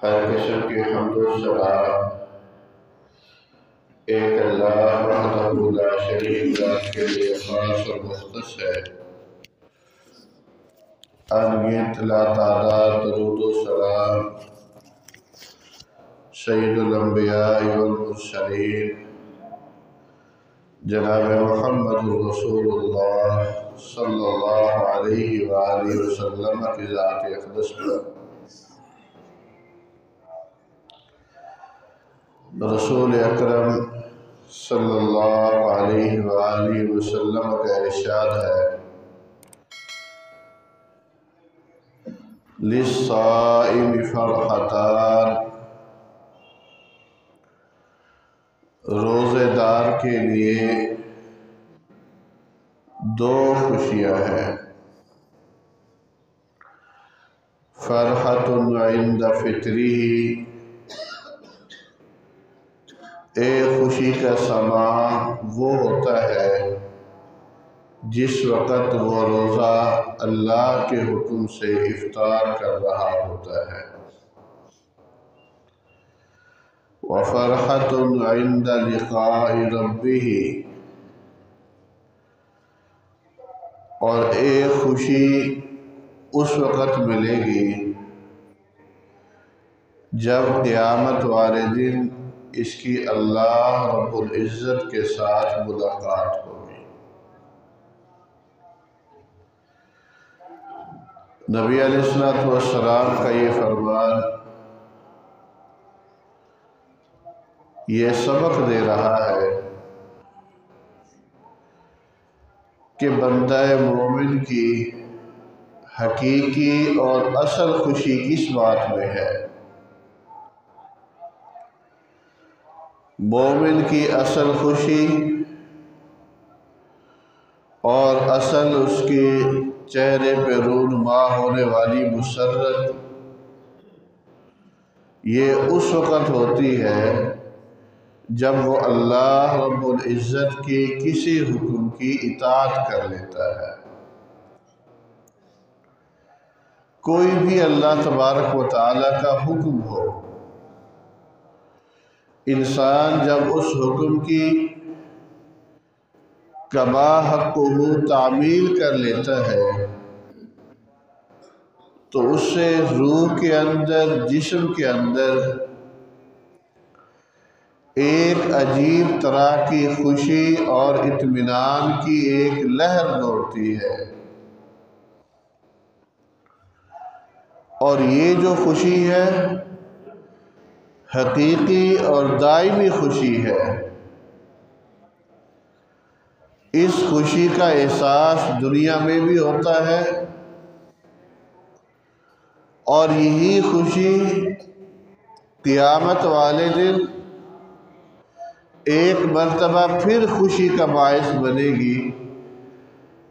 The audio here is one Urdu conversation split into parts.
ہر قسم کی حمد و ثنا ایک اللہ وحدہ لا شریک ذات کے لیے خاص اور مختص ہے۔ انگنت لا تعداد درود و سلام سید الانبیاء والمرسلین جناب محمد رسول اللہ صلی اللہ علیہ وآلہ وسلم کی ذات اقدس پر رسول اکرم صلی اللہ علیہ وآلہ وسلم کا ارشاد ہے، للصائم فرحتان، روزے دار کے لیے دو خوشیاں ہیں۔ فرحت عند فطرہ، ایک خوشی کا سما وہ ہوتا ہے جس وقت وہ روزہ اللہ کے حکم سے افطار کر رہا ہوتا ہے۔ وفرحت عند لقاء ربہ، اور ایک خوشی اس وقت ملے گی جب قیامت والے دن اس کی اللہ رب العزت کے ساتھ ملاقات ہوگی۔ نبی علیہ السلام کا یہ فرمان یہ سبق دے رہا ہے کہ بندہ مومن کی حقیقی اور اصل خوشی کس بات میں ہے۔ مومن کی اصل خوشی اور اصل اس کے چہرے پہ رونما ہونے والی مسرت یہ اس وقت ہوتی ہے جب وہ اللہ رب العزت کے کسی حکم کی اطاعت کر لیتا ہے۔ کوئی بھی اللہ تبارک و تعالیٰ کا حکم ہو، انسان جب اس حکم کی کما حقہ تعمیل کر لیتا ہے تو اس سے روح کے اندر، جسم کے اندر ایک عجیب طرح کی خوشی اور اطمینان کی ایک لہر دوڑتی ہے، اور یہ جو خوشی ہے حقیقی اور دائمی خوشی ہے۔ اس خوشی کا احساس دنیا میں بھی ہوتا ہے، اور یہی خوشی قیامت والے دن ایک مرتبہ پھر خوشی کا باعث بنے گی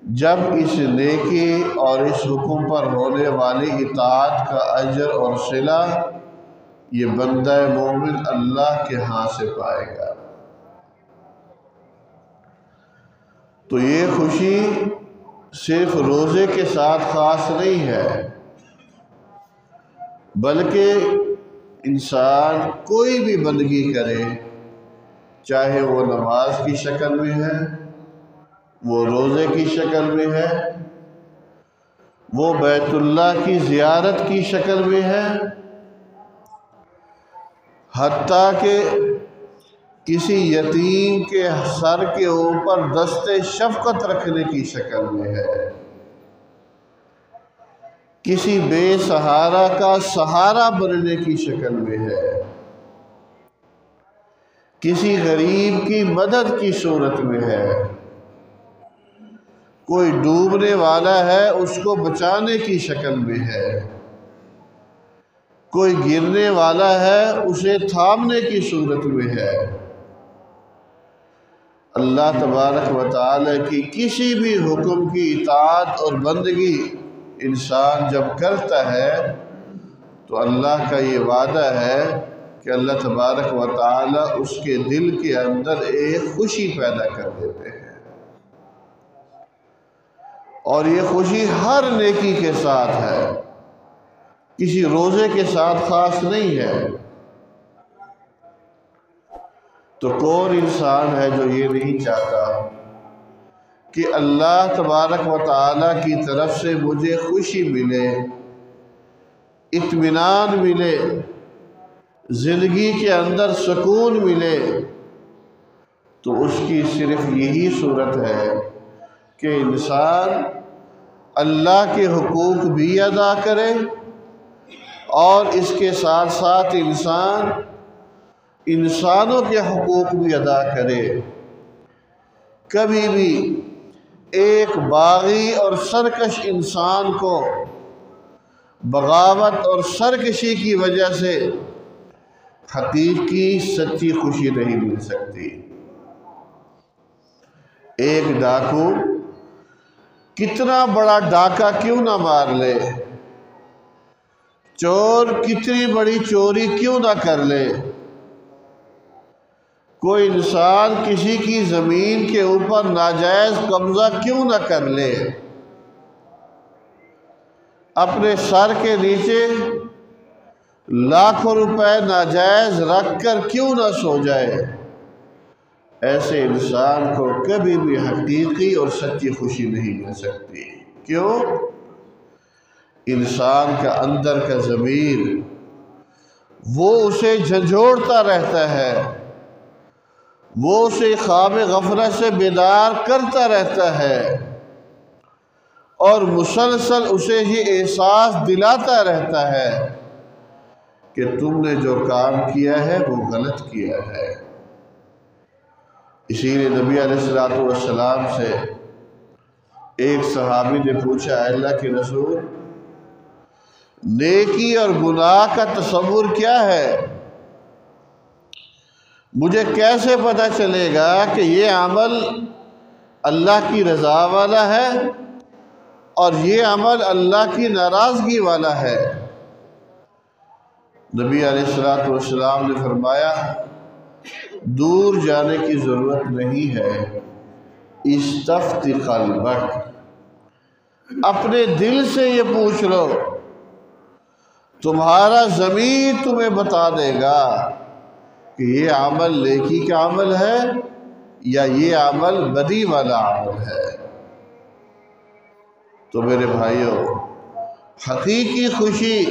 جب اس نیکی اور اس حکم پر ہونے والی اطاعت کا اجر اور صلہ یہ بندہ مومن اللہ کے ہاں سے پائے گا۔ تو یہ خوشی صرف روزے کے ساتھ خاص نہیں ہے، بلکہ انسان کوئی بھی بندگی کرے، چاہے وہ نماز کی شکل میں ہے، وہ روزے کی شکل میں ہے، وہ بیت اللہ کی زیارت کی شکل میں ہے، حتیٰ کہ کسی یتیم کے سر کے اوپر دست شفقت رکھنے کی شکل میں ہے، کسی بے سہارا کا سہارا بننے کی شکل میں ہے، کسی غریب کی مدد کی صورت میں ہے، کوئی ڈوبنے والا ہے اس کو بچانے کی شکل میں ہے، کوئی گرنے والا ہے اسے تھامنے کی صورت میں ہے۔ اللہ تبارک و تعالیٰ کی کسی بھی حکم کی اطاعت اور بندگی انسان جب کرتا ہے تو اللہ کا یہ وعدہ ہے کہ اللہ تبارک و تعالیٰ اس کے دل کے اندر ایک خوشی پیدا کر دیتے ہیں، اور یہ خوشی ہر نیکی کے ساتھ ہے۔ کسی روزے کے ساتھ خاص نہیں ہے۔ تو کون انسان ہے جو یہ نہیں چاہتا کہ اللہ تبارک و تعالیٰ کی طرف سے مجھے خوشی ملے، اطمینان ملے، زندگی کے اندر سکون ملے؟ تو اس کی صرف یہی صورت ہے کہ انسان اللہ کے حقوق بھی ادا کرے اور اس کے ساتھ ساتھ انسان انسانوں کے حقوق بھی ادا کرے۔ کبھی بھی ایک باغی اور سرکش انسان کو بغاوت اور سرکشی کی وجہ سے حقیقی سچی خوشی نہیں مل سکتی۔ ایک ڈاکو کتنا بڑا ڈاکہ کیوں نہ مار لے، چور کتنی بڑی چوری کیوں نہ کر لے، کوئی انسان کسی کی زمین کے اوپر ناجائز قبضہ کیوں نہ کر لے، اپنے سر کے نیچے لاکھوں روپے ناجائز رکھ کر کیوں نہ سو جائے، ایسے انسان کو کبھی بھی حقیقی اور سچی خوشی نہیں مل سکتی۔ کیوں؟ انسان کا اندر کا ضمیر وہ اسے جھنجھوڑتا رہتا ہے، وہ اسے خواب غفلت سے بیدار کرتا رہتا ہے اور مسلسل اسے یہ احساس دلاتا رہتا ہے کہ تم نے جو کام کیا ہے وہ غلط کیا ہے۔ اسی لیے نبی علیہ السلام سے ایک صحابی نے پوچھا، اے اللہ کے رسول، نیکی اور گناہ کا تصور کیا ہے؟ مجھے کیسے پتہ چلے گا کہ یہ عمل اللہ کی رضا والا ہے اور یہ عمل اللہ کی ناراضگی والا ہے؟ نبی علیہ السلام نے فرمایا، دور جانے کی ضرورت نہیں ہے، استفت قلبک، اپنے دل سے یہ پوچھ لو، تمہارا ضمیر تمہیں بتا دے گا کہ یہ عمل نیکی کا عمل ہے یا یہ عمل بدی والا عمل ہے۔ تو میرے بھائیوں، حقیقی خوشی،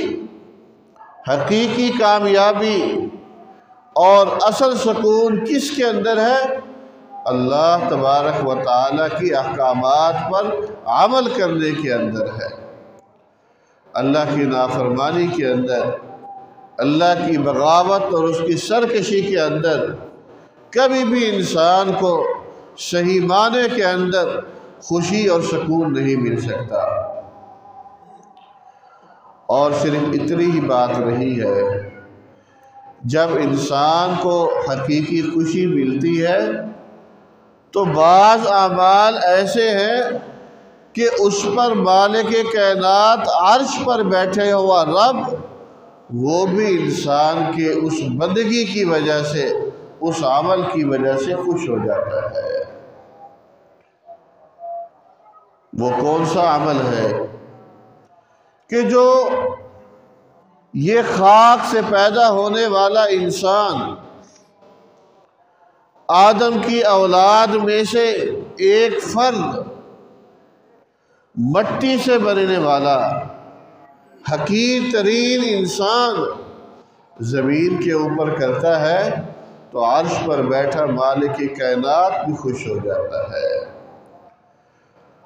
حقیقی کامیابی اور اصل سکون کس کے اندر ہے؟ اللہ تبارک و تعالیٰ کی احکامات پر عمل کرنے کے اندر ہے۔ اللہ کی نافرمانی کے اندر، اللہ کی بغاوت اور اس کی سرکشی کے اندر کبھی بھی انسان کو صحیح معنی کے اندر خوشی اور سکون نہیں مل سکتا۔ اور صرف اتنی ہی بات نہیں ہے، جب انسان کو حقیقی خوشی ملتی ہے تو بعض اعمال ایسے ہیں کہ اس پر مالک کائنات عرش پر بیٹھے ہوا رب وہ بھی انسان کے اس بندگی کی وجہ سے، اس عمل کی وجہ سے خوش ہو جاتا ہے۔ وہ کون سا عمل ہے کہ جو یہ خاک سے پیدا ہونے والا انسان، آدم کی اولاد میں سے ایک فرد، مٹی سے بننے والا حقیر ترین انسان زمین کے اوپر کرتا ہے تو عرش پر بیٹھا مالک کائنات بھی خوش ہو جاتا ہے۔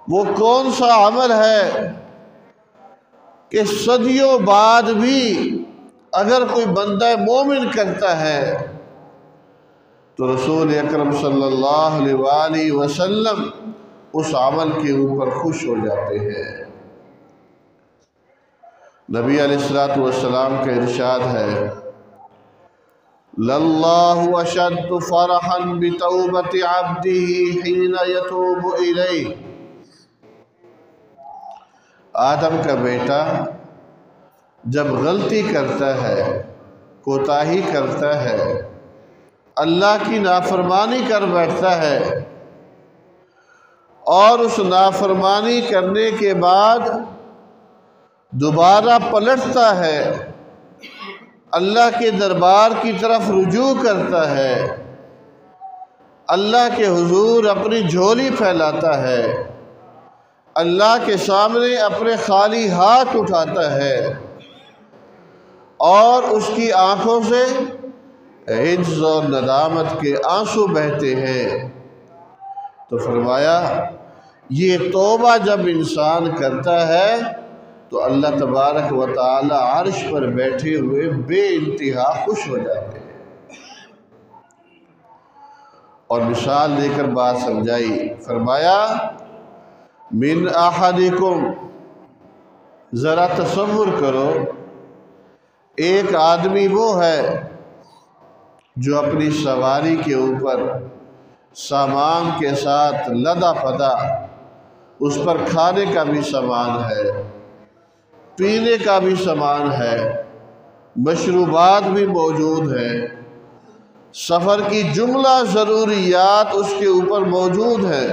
وہ کون سا عمل ہے کہ صدیوں بعد بھی اگر کوئی بندہ مومن کرتا ہے تو رسول اکرم صلی اللہ علیہ وآلہ وسلم اس عمل کے اوپر خوش ہو جاتے ہیں۔ نبی علیہ السلام کا ارشاد ہے، لَلَّهُ أَشَدُّ فَرَحًا بِتَوْبَةِ عَبْدِهِ حِينَ يَتُوبُ إِلَيْهِ۔ آدم کا بیٹا جب غلطی کرتا ہے، کوتاہی کرتا ہے، اللہ کی نافرمانی کر بیٹھتا ہے اور اس نافرمانی کرنے کے بعد دوبارہ پلٹتا ہے، اللہ کے دربار کی طرف رجوع کرتا ہے، اللہ کے حضور اپنی جھولی پھیلاتا ہے، اللہ کے سامنے اپنے خالی ہاتھ اٹھاتا ہے اور اس کی آنکھوں سے عجز اور ندامت کے آنسو بہتے ہیں، تو فرمایا یہ توبہ جب انسان کرتا ہے تو اللہ تبارک و تعالی عرش پر بیٹھے ہوئے بے انتہا خوش ہو جاتے ہیں۔ اور مثال دے کر بات سمجھائی، فرمایا من احدکم، ذرا تصور کرو ایک آدمی وہ ہے جو اپنی سواری کے اوپر سامان کے ساتھ لدا پدا، اس پر کھانے کا بھی سامان ہے، پینے کا بھی سامان ہے، مشروبات بھی موجود ہے، سفر کی جملہ ضروریات اس کے اوپر موجود ہیں۔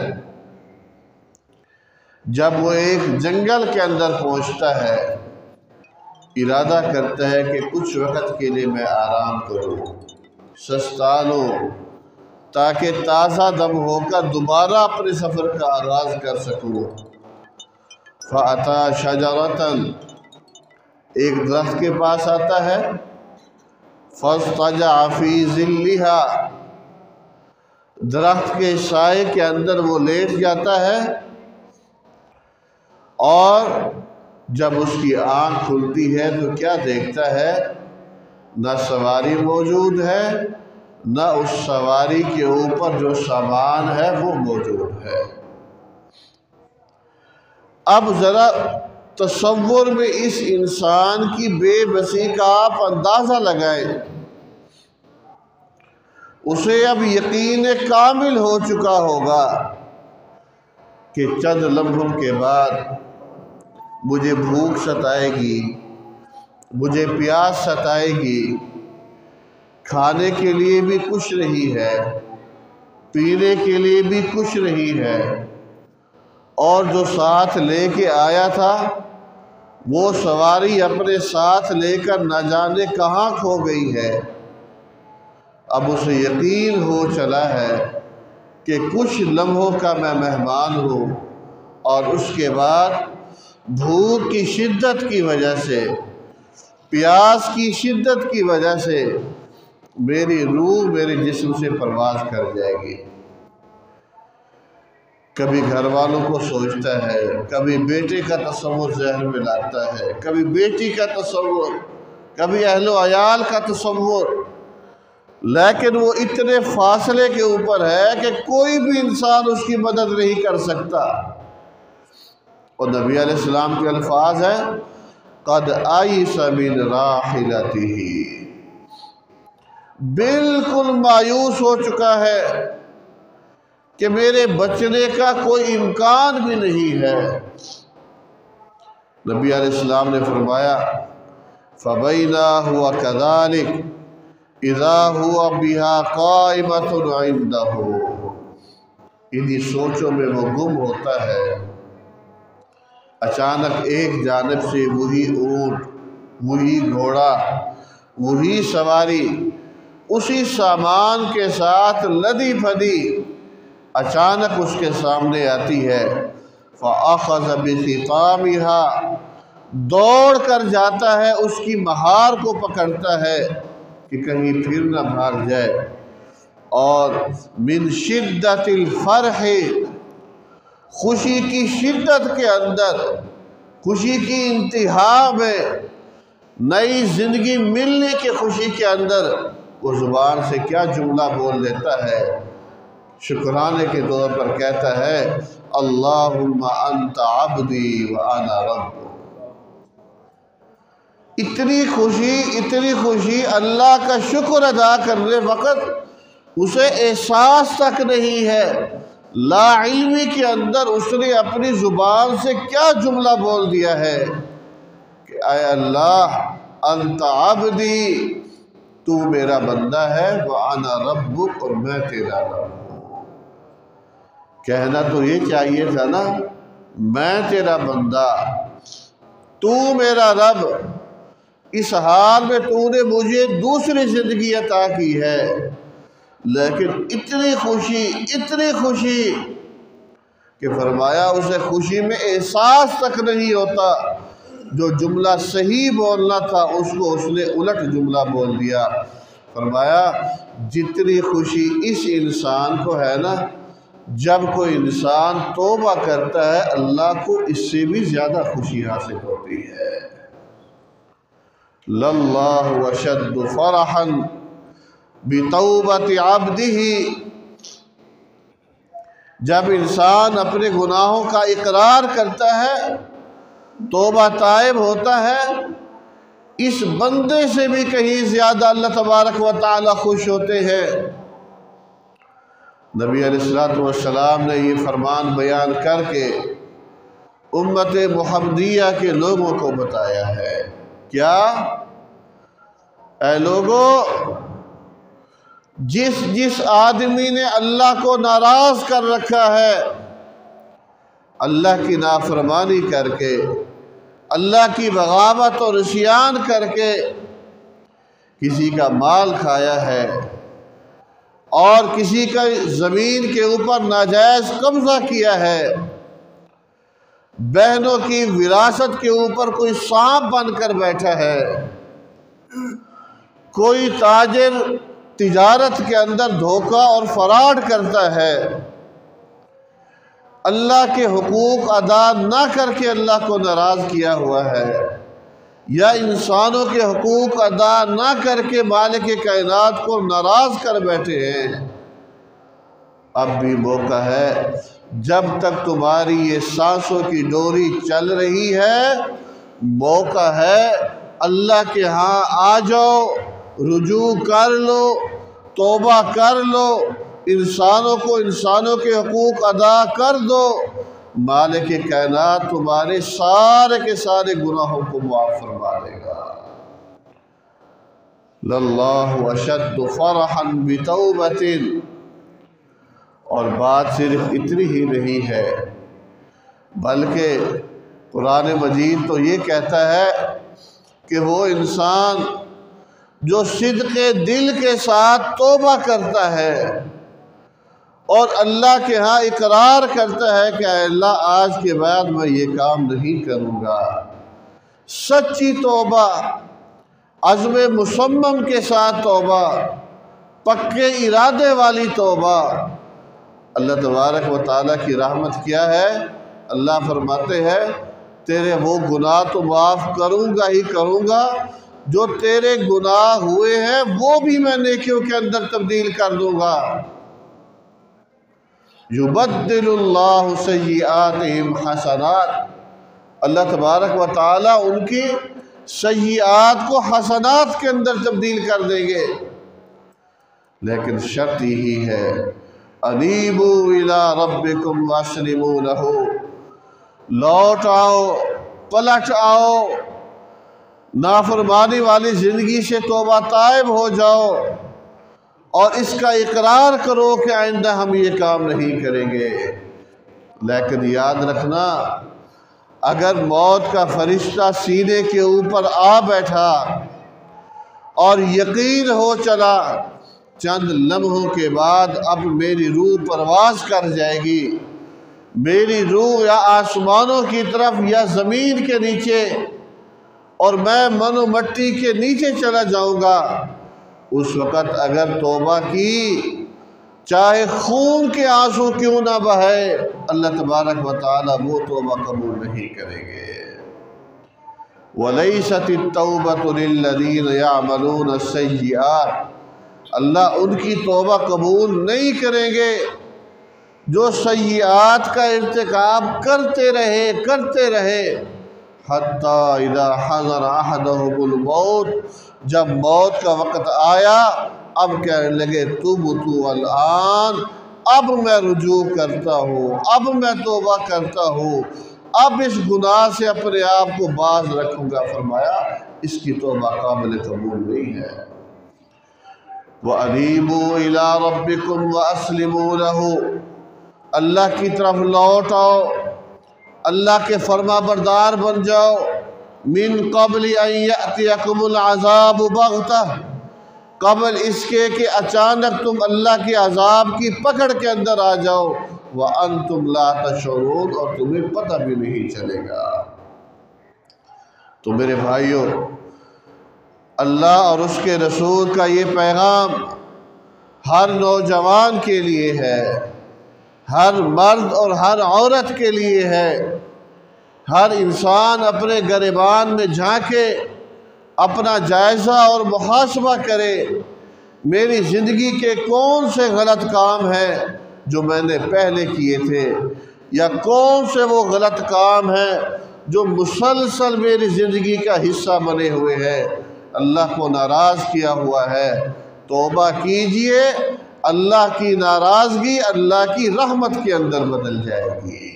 جب وہ ایک جنگل کے اندر پہنچتا ہے، ارادہ کرتا ہے کہ کچھ وقت کے لیے میں آرام کروں، سستا لوں، تاکہ تازہ دم ہو کر دوبارہ اپنے سفر کا آغاز کر سکوں۔ فَأَتَى شَجَرَةً، ایک درخت کے پاس آتا ہے، فَاسْتَجَعَ فِي ظِلِّهَا، درخت کے سائے کے اندر وہ لیٹ جاتا ہے، اور جب اس کی آنکھ کھلتی ہے تو کیا دیکھتا ہے؟ نہ سواری موجود ہے، نہ اس سواری کے اوپر جو سامان ہے وہ موجود ہے۔ اب ذرا تصور میں اس انسان کی بے بسی کا آپ اندازہ لگائیں۔ اسے اب یقین کامل ہو چکا ہوگا کہ چند لمحوں کے بعد مجھے بھوک ستائے گی، مجھے پیاس ستائے گی، کھانے کے لیے بھی کچھ نہیں ہے، پینے کے لیے بھی کچھ نہیں ہے، اور جو ساتھ لے کے آیا تھا وہ سواری اپنے ساتھ لے کر نہ جانے کہاں کھو گئی ہے۔ اب اسے یقین ہو چلا ہے کہ کچھ لمحوں کا میں مہمان ہوں، اور اس کے بعد بھوک کی شدت کی وجہ سے، پیاس کی شدت کی وجہ سے میری روح میرے جسم سے پرواز کر جائے گی۔ کبھی گھر والوں کو سوچتا ہے، کبھی بیٹے کا تصور ذہن میں لاتا ہے، کبھی بیٹی کا تصور، کبھی اہل و عیال کا تصور، لیکن وہ اتنے فاصلے کے اوپر ہے کہ کوئی بھی انسان اس کی مدد نہیں کر سکتا۔ اور نبی علیہ السلام کے الفاظ ہیں قد آئس من راحلتہ، بالکل مایوس ہو چکا ہے کہ میرے بچنے کا کوئی امکان بھی نہیں ہے۔ نبی علیہ السلام نے فرمایا فَبَيْنَا هُوَ كَذَلِكَ اِذَا هُوَ بِهَا قَائِمَةٌ عِنْدَهُ، انہی سوچوں میں وہ گم ہوتا ہے، اچانک ایک جانب سے وہی اونٹ، وہی گھوڑا، وہی سواری اسی سامان کے ساتھ لدی پھدی اچانک اس کے سامنے آتی ہے۔ فَأَخَذَ بِخِطَامِهَا، دوڑ کر جاتا ہے، اس کی مہار کو پکڑتا ہے کہ کہیں پھر نہ بھاگ جائے، اور من شدت الفرح، خوشی کی شدت کے اندر، خوشی کی انتہا میں، نئی زندگی ملنے کی خوشی کے اندر وہ زبان سے کیا جملہ بول لیتا ہے، شکرانے کے طور پر کہتا ہے اللہم انت عبدی وانا رب۔ اتنی خوشی اللہ کا شکر ادا کرنے وقت اسے احساس تک نہیں ہے، لا علمی کے اندر اس نے اپنی زبان سے کیا جملہ بول دیا ہے کہ اے اللہ انت عبدی، تو میرا بندہ ہے، وانا ربک، اور میں تیرا رب ہوں۔ کہنا تو یہ چاہیے تھا نا میں تیرا بندہ، تو میرا رب اس حال میں تو نے مجھے دوسری زندگی عطا کی ہے، لیکن اتنی خوشی کہ فرمایا اسے خوشی میں احساس تک نہیں ہوتا، جو جملہ صحیح بولنا تھا اس کو اس نے الٹ جملہ بول دیا۔ فرمایا جتنی خوشی اس انسان کو ہے نا، جب کوئی انسان توبہ کرتا ہے اللہ کو اس سے بھی زیادہ خوشی حاصل ہوتی ہے۔ للہ اشد فرحا بتوبۃ عبدہ، جب انسان اپنے گناہوں کا اقرار کرتا ہے، توبہ طائب ہوتا ہے، اس بندے سے بھی کہیں زیادہ اللہ تبارک و تعالی خوش ہوتے ہیں۔ نبی علیہ السلام نے یہ فرمان بیان کر کے امت محمدیہ کے لوگوں کو بتایا ہے، کیا؟ اے لوگوں، جس آدمی نے اللہ کو ناراض کر رکھا ہے، اللہ کی نافرمانی کر کے، اللہ کی بغاوت اور عصیان کر کے کسی کا مال کھایا ہے اور کسی کا زمین کے اوپر ناجائز قبضہ کیا ہے، بہنوں کی وراثت کے اوپر کوئی سانپ بن کر بیٹھا ہے، کوئی تاجر تجارت کے اندر دھوکہ اور فراڈ کرتا ہے، اللہ کے حقوق ادا نہ کر کے اللہ کو ناراض کیا ہوا ہے، یا انسانوں کے حقوق ادا نہ کر کے مالک کائنات کو ناراض کر بیٹھے ہیں، اب بھی موقع ہے، جب تک تمہاری یہ سانسوں کی ڈوری چل رہی ہے، موقع ہے اللہ کے ہاں آ جاؤ، رجوع کر لو، توبہ کر لو، انسانوں کے حقوق ادا کر دو، مالک کائنات تمہارے سارے کے سارے گناہوں کو معاف فرما دے گا۔ للہ اشد فرحا بتوبۃ، اور بات صرف اتنی ہی نہیں ہے، بلکہ قرآن مجید تو یہ کہتا ہے کہ وہ انسان جو صدق دل کے ساتھ توبہ کرتا ہے اور اللہ کے ہاں اقرار کرتا ہے کہ اے اللہ آج کے بعد میں یہ کام نہیں کروں گا، سچی توبہ، عزم مصمم کے ساتھ توبہ، پکے ارادے والی توبہ، اللہ تبارک و تعالیٰ کی رحمت کیا ہے؟ اللہ فرماتے ہیں تیرے وہ گناہ تو معاف کروں گا ہی کروں گا، جو تیرے گناہ ہوئے ہیں وہ بھی میں نیکیوں کے اندر تبدیل کر دوں گا۔ یبدل اللہ سیئاتہم حسنات، اللہ تبارک و تعالیٰ ان کی سیئات کو حسنات کے اندر تبدیل کر دیں گے، لیکن شرط یہی ہے انیبوا الی ربکم واسلموا لہ، لوٹ آؤ، پلٹ آؤ، نافرمانی والی زندگی سے توبہ طائب ہو جاؤ اور اس کا اقرار کرو کہ آئندہ ہم یہ کام نہیں کریں گے۔ لیکن یاد رکھنا، اگر موت کا فرشتہ سینے کے اوپر آ بیٹھا اور یقین ہو چلا چند لمحوں کے بعد اب میری روح پرواز کر جائے گی، میری روح یا آسمانوں کی طرف یا زمین کے نیچے، اور میں من و مٹی کے نیچے چلا جاؤں گا، اس وقت اگر توبہ کی چاہے خون کے آنسو کیوں نہ بہے، اللہ تبارک و تعالیٰ وہ توبہ قبول نہیں کریں گے۔ وَلَيْسَتِ التَّوْبَةُ لِلَّذِينَ يَعْمَلُونَ السَّيِّئَاتِ، اللہ ان کی توبہ قبول نہیں کریں گے جو سیئات کا ارتکاب کرتے رہے حتیٰ اذا حضر احدهم الموت، جب موت کا وقت آیا اب کہنے لگے تبت الآن، اب میں رجوع کرتا ہوں، اب میں توبہ کرتا ہوں، اب اس گناہ سے اپنے آپ کو باز رکھوں گا، فرمایا اس کی توبہ قابل قبول نہیں ہے۔ وَأَنِيبُوا إِلَىٰ رَبِّكُمْ وَأَسْلِمُوا لَهُ، اللہ کی طرف لوٹ آؤ، اللہ کے فرما بردار بن جاؤ، من قبل ان یأتیکم العذاب بغتہ، قبل اس کے کہ اچانک تم اللہ کے عذاب کی پکڑ کے اندر آ جاؤ، وَأَنْتُمْ لَا تَشْعُرُونَ، اور تمہیں پتہ بھی نہیں چلے گا۔ تو میرے بھائیوں، اللہ اور اس کے رسول کا یہ پیغام ہر نوجوان کے لیے ہے، ہر مرد اور ہر عورت کے لیے ہے۔ ہر انسان اپنے گریبان میں جھانکے، اپنا جائزہ اور محاسبہ کرے، میری زندگی کے کون سے غلط کام ہیں جو میں نے پہلے کیے تھے، یا کون سے وہ غلط کام ہیں جو مسلسل میری زندگی کا حصہ بنے ہوئے ہیں، اللہ کو ناراض کیا ہوا ہے۔ توبہ کیجئے، اللہ کی ناراضگی اللہ کی رحمت کے اندر بدل جائے گی۔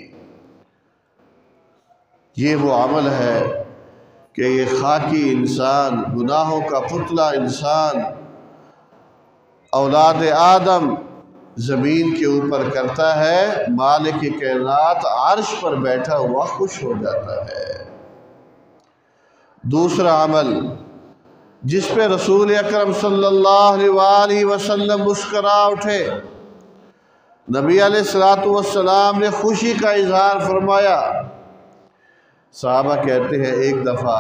یہ وہ عمل ہے کہ یہ خاکی انسان، گناہوں کا پتلا انسان، اولاد آدم زمین کے اوپر کرتا ہے، مالک کائنات عرش پر بیٹھا ہوا خوش ہو جاتا ہے۔ دوسرا عمل جس پہ رسول اکرم صلی اللہ علیہ وسلم مسکرا اٹھے، نبی علیہ السلام نے خوشی کا اظہار فرمایا۔ صحابہ کہتے ہیں ایک دفعہ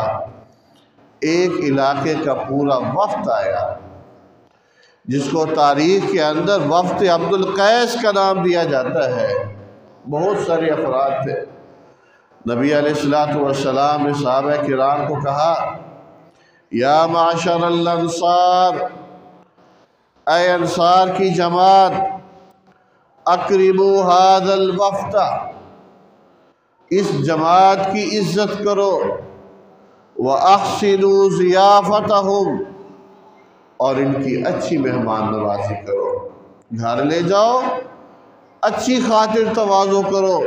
ایک علاقے کا پورا وفد آیا، جس کو تاریخ کے اندر وفد عبد القیس کا نام دیا جاتا ہے، بہت سارے افراد تھے۔ نبی علیہ السلام نے صحابہ کرام کو کہا، یا معاشر الانصار، اے انصار کی جماعت، اکرموا ھذا الوفد، اس جماعت کی عزت کرو، وَأَحْسِنُوا ضِيَافَتَهُمْ، اور ان کی اچھی مہمان نوازی کرو، گھر لے جاؤ، اچھی خاطر تواضع کرو۔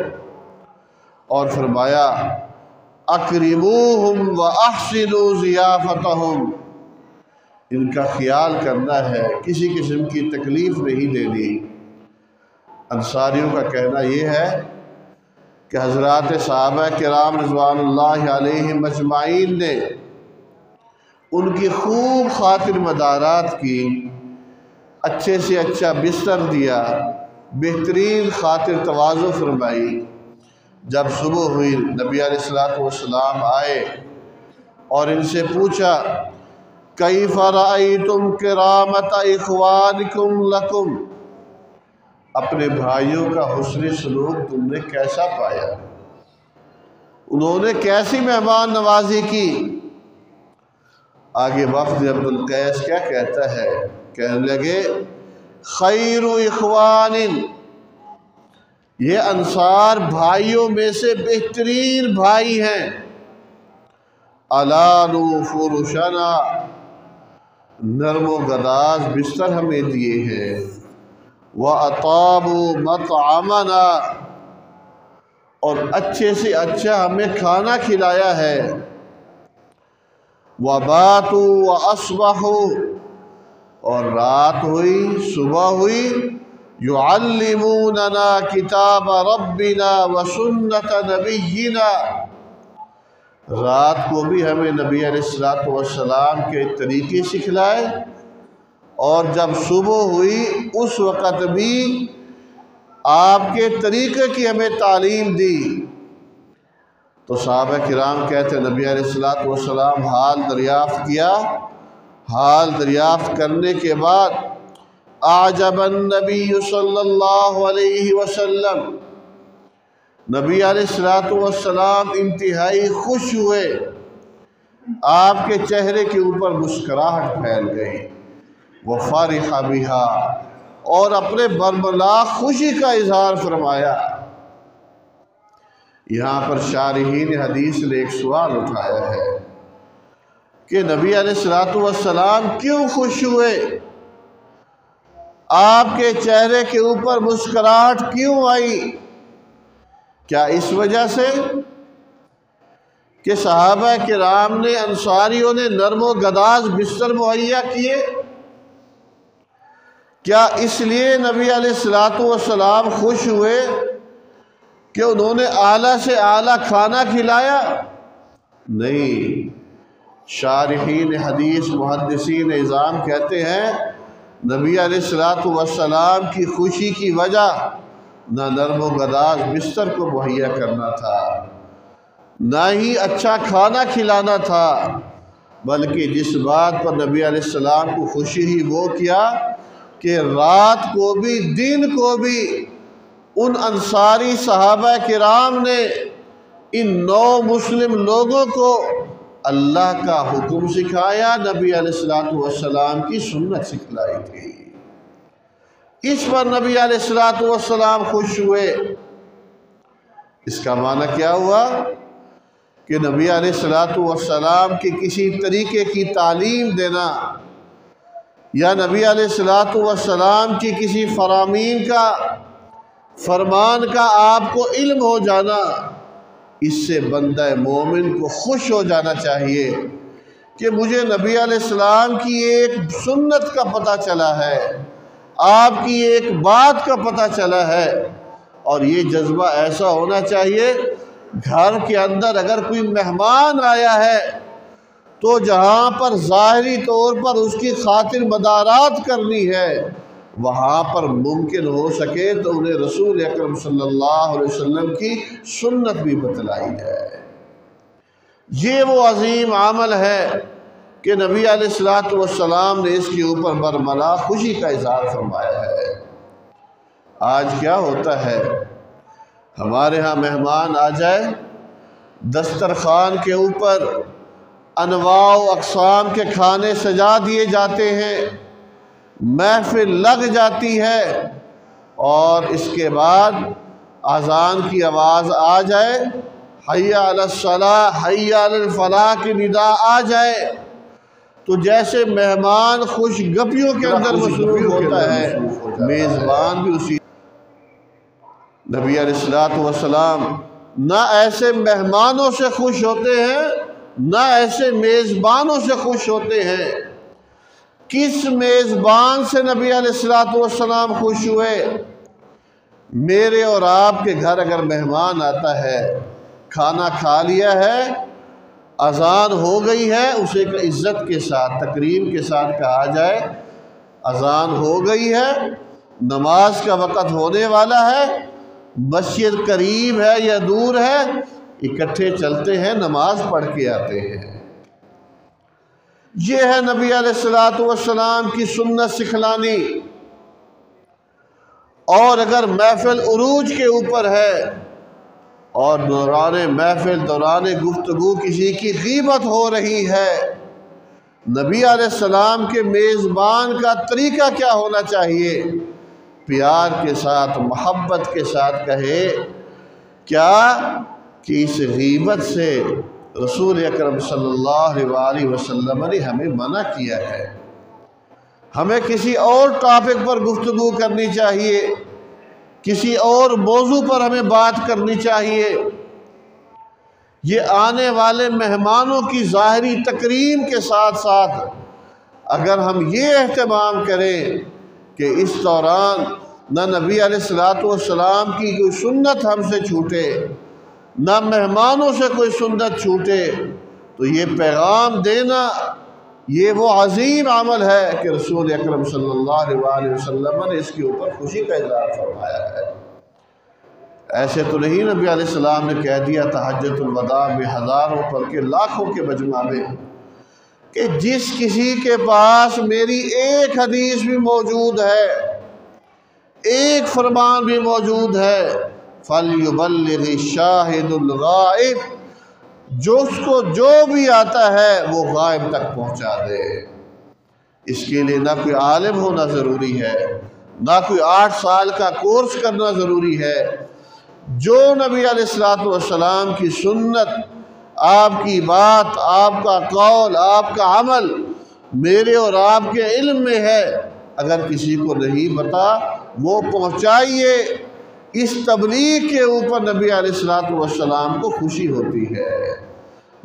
اور فرمایا اکرموہم وَأَحْسِنُوا ضِيَافَتَهُمْ، ان کا خیال کرنا ہے، کسی قسم کی تکلیف نہیں دینی۔ انصاریوں کا کہنا یہ ہے کہ حضرات صحابہ کرام رضوان اللہ علیہم اجمعین نے ان کی خوب خاطر مدارات کی، اچھے سے اچھا بستر دیا، بہترین خاطر تواضع فرمائی۔ جب صبح ہوئی نبی علیہ السلام آئے اور ان سے پوچھا، کیف رأیتم کرامت اخوانکم لکم، اپنے بھائیوں کا حسن سلوک تم نے کیسا پایا، انہوں نے کیسی مہمان نوازی کی؟ آگے وفد عبد القیس کیا کہتا ہے؟ کہنے لگے خیر اخوان، یہ انصار بھائیوں میں سے بہترین بھائی ہیں۔ الانوا فرشنا، نرم و گداز بستر ہمیں دیے ہیں، وَأَطَابُوا مَطْعَمَنَا، اور اچھے سے اچھا ہمیں کھانا کھلایا ہے، وَبَاتُوا وَأَصْبَحُوا، اور رات ہوئی صبح ہوئی، يُعَلِّمُونَنَا كِتَابَ رَبِّنَا وَسُنَّةَ نَبِيِّنَا، رات کو بھی ہمیں نبی علیہ السلام کے طریقے سکھلائے، اور جب صبح ہوئی اس وقت بھی آپ کے طریقے کی ہمیں تعلیم دی۔ تو صحابہ کرام کہتے ہیں نبی علیہ السلام حال دریافت کیا، حال دریافت کرنے کے بعد اعجب النبی صلی اللہ علیہ وسلم، نبی علیہ السلام انتہائی خوش ہوئے، آپ کے چہرے کے اوپر مسکراہٹ پھیل گئی، وَفَرِحَ بِهَا، اور اپنے برملا خوشی کا اظہار فرمایا۔ یہاں پر شارحین حدیث نے ایک سوال اٹھایا ہے کہ نبی علیہ السلام کیوں خوش ہوئے، آپ کے چہرے کے اوپر مسکراہٹ کیوں آئی؟ کیا اس وجہ سے کہ صحابہ کرام نے، انصاریوں نے نرم و گداز بستر مہیا کیے؟ کیا اس لیے نبی علیہ السلام خوش ہوئے کہ انہوں نے اعلیٰ سے اعلیٰ کھانا کھلایا؟ نہیں، شارحین حدیث محدثین اعظام کہتے ہیں نبی علیہ الصلوۃ والسلام کی خوشی کی وجہ نہ نرم و گداز بستر کو مہیا کرنا تھا، نہ ہی اچھا کھانا کھلانا تھا، بلکہ جس بات پر نبی علیہ السلام کو خوشی ہی وہ کیا کہ رات کو بھی دن کو بھی ان انصاری صحابہ کرام نے ان 9 مسلم لوگوں کو اللہ کا حکم سکھایا، نبی علیہ السلام کی سنت سکھلائی تھی۔ اس پر نبی علیہ السلام خوش ہوئے۔ اس کا معنی کیا ہوا کہ نبی علیہ السلام کی کسی طریقے کی تعلیم دینا یا نبی علیہ السلام کی کسی فرامین کا فرمان کا آپ کو علم ہو جانا، اس سے بندہ مومن کو خوش ہو جانا چاہیے کہ مجھے نبی علیہ السلام کی ایک سنت کا پتہ چلا ہے، آپ کی ایک بات کا پتہ چلا ہے۔ اور یہ جذبہ ایسا ہونا چاہیے، گھر کے اندر اگر کوئی مہمان آیا ہے تو جہاں پر ظاہری طور پر اس کی خاطر مدارات کرنی ہے، وہاں پر ممکن ہو سکے تو انہیں رسول اکرم صلی اللہ علیہ وسلم کی سنت بھی بتلائی جائے۔ یہ وہ عظیم عمل ہے کہ نبی علیہ السلام نے اس کے اوپر برملا خوشی کا اظہار فرمایا ہے۔ آج کیا ہوتا ہے، ہمارے ہاں مہمان آ جائے، دسترخوان کے اوپر انواع و اقسام کے کھانے سجا دیے جاتے ہیں، محفل لگ جاتی ہے، اور اس کے بعد اذان کی آواز آ جائے، حی علی الصلاۃ حی علی الفلاح کی ندا آ جائے تو جیسے مہمان خوش گپیوں کے اندر مصروف ہوتا ہے، میزبان بھی اسی۔ نبی علیہ السلام نہ ایسے مہمانوں سے خوش ہوتے ہیں نہ ایسے میزبانوں سے خوش ہوتے ہیں۔ کس میزبان سے نبی علیہ السلام خوش ہوئے؟ میرے اور آپ کے گھر اگر مہمان آتا ہے، کھانا کھا لیا ہے، اذان ہو گئی ہے، اسے عزت کے ساتھ تکریم کے ساتھ کہا جائے اذان ہو گئی ہے، نماز کا وقت ہونے والا ہے، مسجد قریب ہے یا دور ہے، اکٹھے چلتے ہیں، نماز پڑھ کے آتے ہیں۔ یہ ہے نبی علیہ السلام کی سنت سکھلانی۔ اور اگر محفل عروج کے اوپر ہے اور دوران محفل دوران گفتگو کسی کی غیبت ہو رہی ہے، نبی علیہ السلام کے میزبان کا طریقہ کیا ہونا چاہیے؟ پیار کے ساتھ محبت کے ساتھ کہے کیا کہ اس غیبت سے رسول اکرم صلی اللہ علیہ وسلم نے ہمیں منع کیا ہے، ہمیں کسی اور ٹاپک پر گفتگو کرنی چاہیے، کسی اور موضوع پر ہمیں بات کرنی چاہیے۔ یہ آنے والے مہمانوں کی ظاہری تکریم کے ساتھ ساتھ اگر ہم یہ اہتمام کریں کہ اس دوران نہ نبی علیہ السلام کی کوئی سنت ہم سے چھوٹے، نہ مہمانوں سے کوئی سنت چھوٹے، تو یہ پیغام دینا یہ وہ عظیم عمل ہے کہ رسول اکرم صلی اللہ علیہ وسلم نے اس کے اوپر خوشی کا اظہار فرمایا ہے۔ ایسے تو نہیں نبی علیہ السلام نے کہہ دیا تھا حجۃ الوداع میں ہزاروں پر کے لاکھوں کے مجمع میں کہ جس کسی کے پاس میری ایک حدیث بھی موجود ہے، ایک فرمان بھی موجود ہے، فَلْيُبَلِّغِ الشَّاهِدُ الْغَائِبِ، اس کو جو بھی آتا ہے وہ غائب تک پہنچا دے۔ اس کے لیے نہ کوئی عالم ہونا ضروری ہے، نہ کوئی 8 سال کا کورس کرنا ضروری ہے۔ جو نبی علیہ السلام کی سنت، آپ کی بات، آپ کا قول، آپ کا عمل میرے اور آپ کے علم میں ہے، اگر کسی کو نہیں پتا وہ پہنچائیے۔ اس تبلیغ کے اوپر نبی علیہ السلام کو خوشی ہوتی ہے۔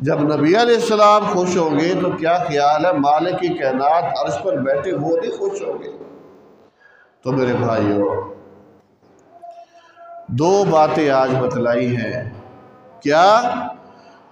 جب نبی علیہ السلام خوش ہوں گے تو کیا خیال ہے مالک کی کائنات عرش پر بیٹھے وہ نہیں خوش ہوں گے؟ تو میرے بھائیوں، 2 باتیں آج بتلائی ہیں۔ کیا